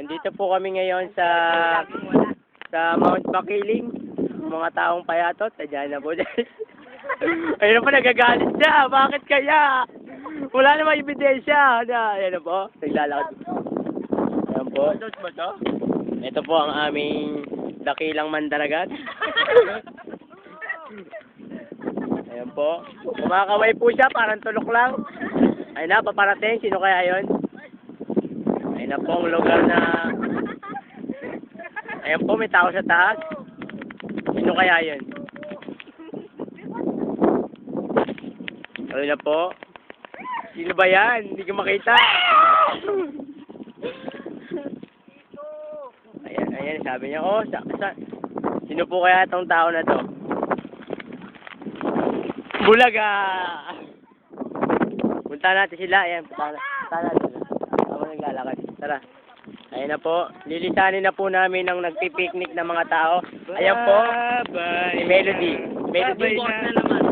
Nandito po kami ngayon sa Mount Makiling. Mga taong payatot, sadya na po dyan. Ayun na po, nagagalit siya. Bakit kaya? Wala namang ebidensya. Ayan na po, naglalakad. Ayan po. Ito po ang aming dakilang mandaragat. Ayan po. Kumakaway po siya, parang tulok lang. Ayun na, paparating. Sino kaya yun? Ayun na po ang lugar na... Ayan po, may tao sa taas. Sino kaya yun? Ayun na po. Sino ba yan? Hindi ko makita. Ayan, sabi niya, oh, sino po kaya itong tao na to? Bulaga! Punta natin sila. Ayan, punta natin sila. Ako naglalakad. Tara. Ayan na po. Lilisanin na po namin ang nagpipiknik ng mga tao. Ayan po. Si Melody. Melody po na naman.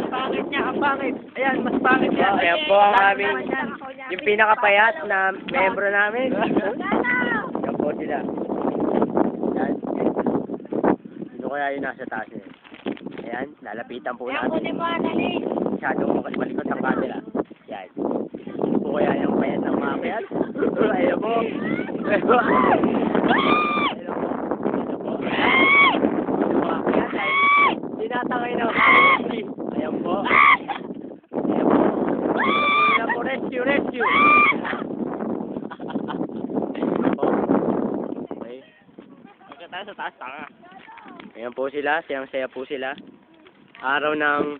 Pangit niya, ang pangit. Ayan, mas pangit yan. Ayan po ang aming, yung pinakapayat na membro namin. Ayan po sila. Ayan. Sino kaya yung nasa taas niya? Ayan, lalapitan po natin. Masyadong malikot ang camera. Ayan. Sino po kaya yung payat ng mga payat? Ayan po. Ayan po. Tinatangay na ako. Ayan po. Ayan po. Ayan po. Rescue. Ayan po. Okay. Magkataas sa taas, tanga. Ayan po sila. Sayang-saya po sila. Araw ng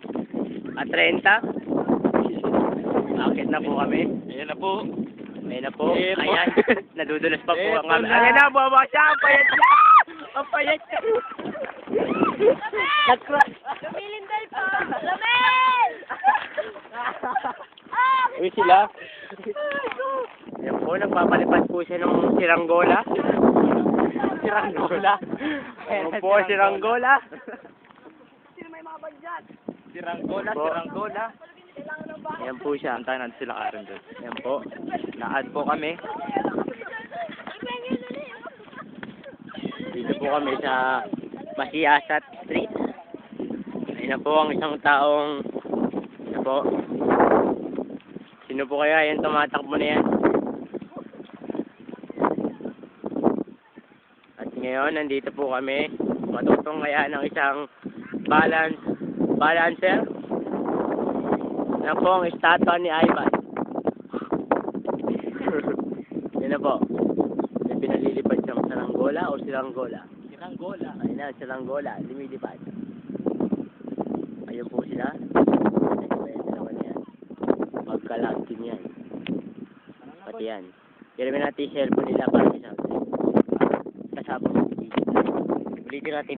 30. Akit na po kami. Ayan na po. Ayan na po. Ayan. Nadudulas pa po ang kami. Ayan na, baba siya. Ang payat niya. Ang payat niya. Nag-crash. Lumilindol po! Lumil! Uy sila. Ayan po, nagpapalipad po siya ng siranggola. Siranggola. Ayan po, siranggola. Sino may mga badyan? Siranggola. Ayan po siya. Antayin natin sila Karen doon. Ayan po. Laad po kami. Dito po kami sa Masiasat Street. Ayun na po ang isang taong po. Sino po kaya yan tumatakbo na yan? At ngayon nandito po kami matutong kaya ng isang balancer na po ang estatwa ni Ivan. Yan na po. May pinalilipad siyang saranggola o silanggola? Silanggola. Ayun na, silanggola. Lumilipad. Ayun po sila. Ayun naman yan. Magkalagtin yan. Pati yan. Kiramin natin yung cellphone nila para sa kasabang ulitin natin